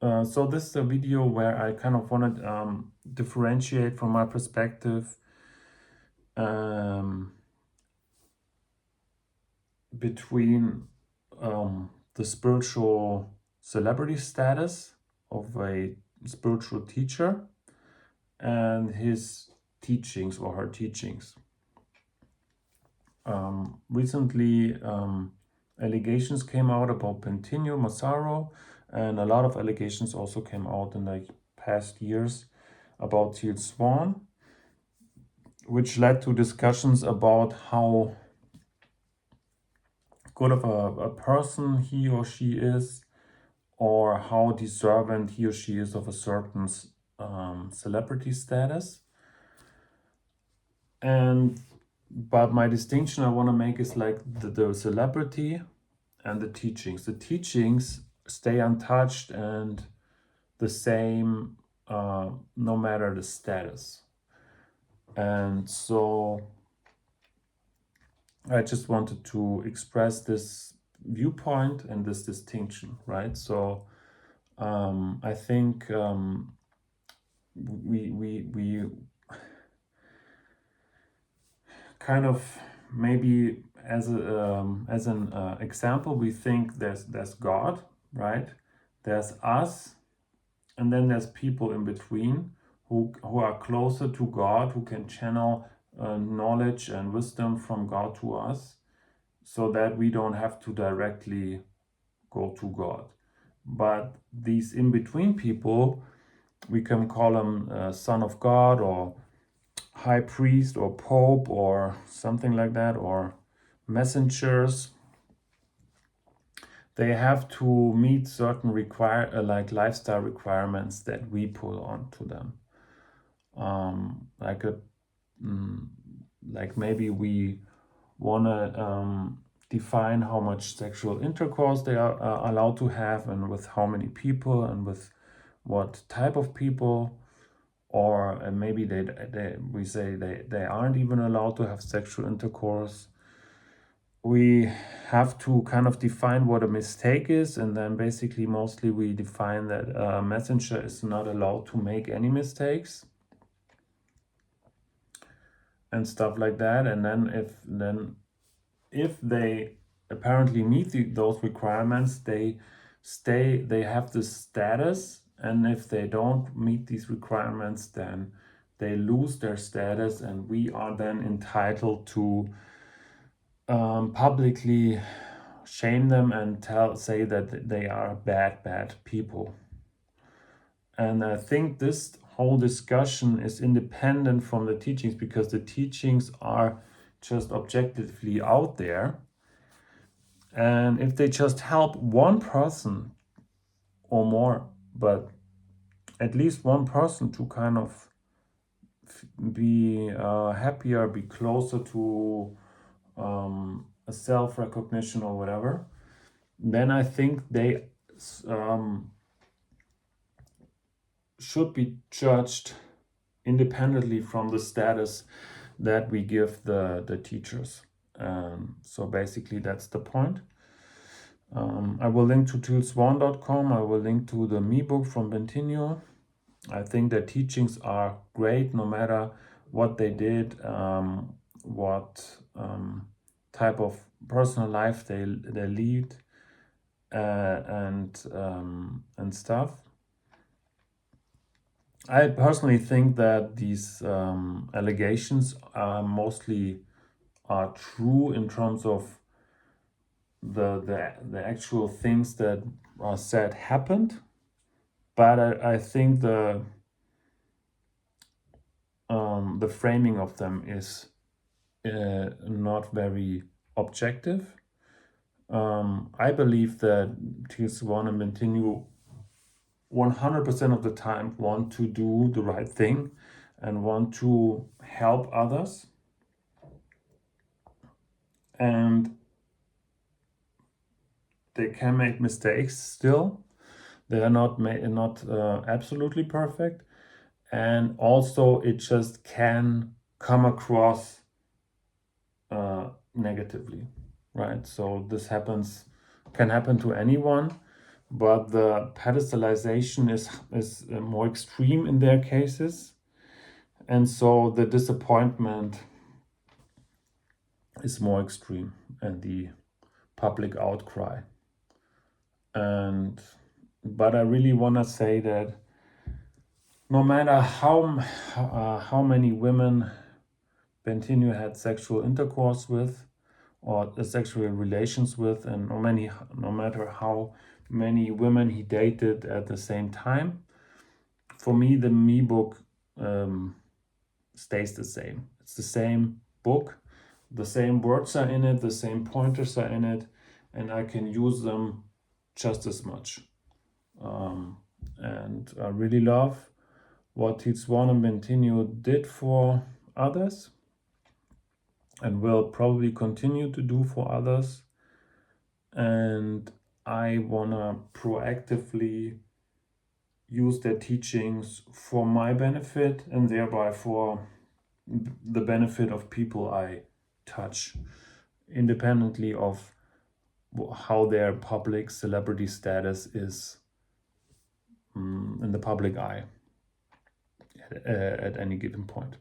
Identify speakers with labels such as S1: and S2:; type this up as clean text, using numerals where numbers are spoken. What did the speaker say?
S1: So this is a video where I kind of want to differentiate from my perspective um, between the spiritual celebrity status of a spiritual teacher and his teachings or her teachings. Recently, allegations came out about Bentinho Massaro, and a lot of allegations also came out in the past years about Teal Swan, which led to discussions about how good of a person he or she is, or how deserving he or she is of a certain celebrity status. But my distinction I want to make is like the celebrity and the teachings. The teachings stay untouched and the same no matter the status. And so I just wanted to express this viewpoint and this distinction, right? So I think we kind of maybe as an example, we think there's God, right? There's us, and then there's people in between who are closer to God, who can channel knowledge and wisdom from God to us, so that we don't have to directly go to God. But these in between people, we can call them Son of God or High Priest or Pope or something like that, or messengers. They have to meet certain like lifestyle requirements that we put onto them. Like maybe we want to define how much sexual intercourse they are allowed to have, and with how many people, and with what type of people. Or maybe we say they aren't even allowed to have sexual intercourse. We have to kind of define what a mistake is, and then basically mostly we define that a messenger is not allowed to make any mistakes and stuff like that. And then if they apparently meet those requirements, they have this status, and if they don't meet these requirements, then they lose their status, and we are then entitled to publicly shame them and say that they are bad people. And I think this whole discussion is independent from the teachings, because the teachings are just objectively out there. And if they just help one person or more, but at least one person to kind of be happier, be closer to a self-recognition or whatever, then I think they should be judged independently from the status that we give the teachers. So basically that's the point. I will link to tealswan.com. I will link to the Me book from Bentinho. I think their teachings are great, no matter what they did, what type of personal life they lead, and stuff. I personally think that these allegations mostly are true in terms of the actual things that are said happened, but I think the framing of them is not very objective. I believe that Teal Swan and Bentinho 100% of the time want to do the right thing and want to help others. And they can make mistakes still. They are not absolutely perfect. And also it just can come across negatively, right? So this can happen to anyone. but the pedestalization is more extreme in their cases, and so the disappointment is more extreme, and the public outcry. But I really want to say that no matter how many women Bentinho had sexual intercourse with or sexual relations with, and no matter how many women he dated at the same time, for me the Me book stays the same. It's the same book, the same words are in it, the same pointers are in it, and I can use them just as much. And I really love what Tizwan and Bentinho did for others and will probably continue to do for others. And I want to proactively use their teachings for my benefit and thereby for the benefit of people I touch, independently of how their public celebrity status is in the public eye at any given point.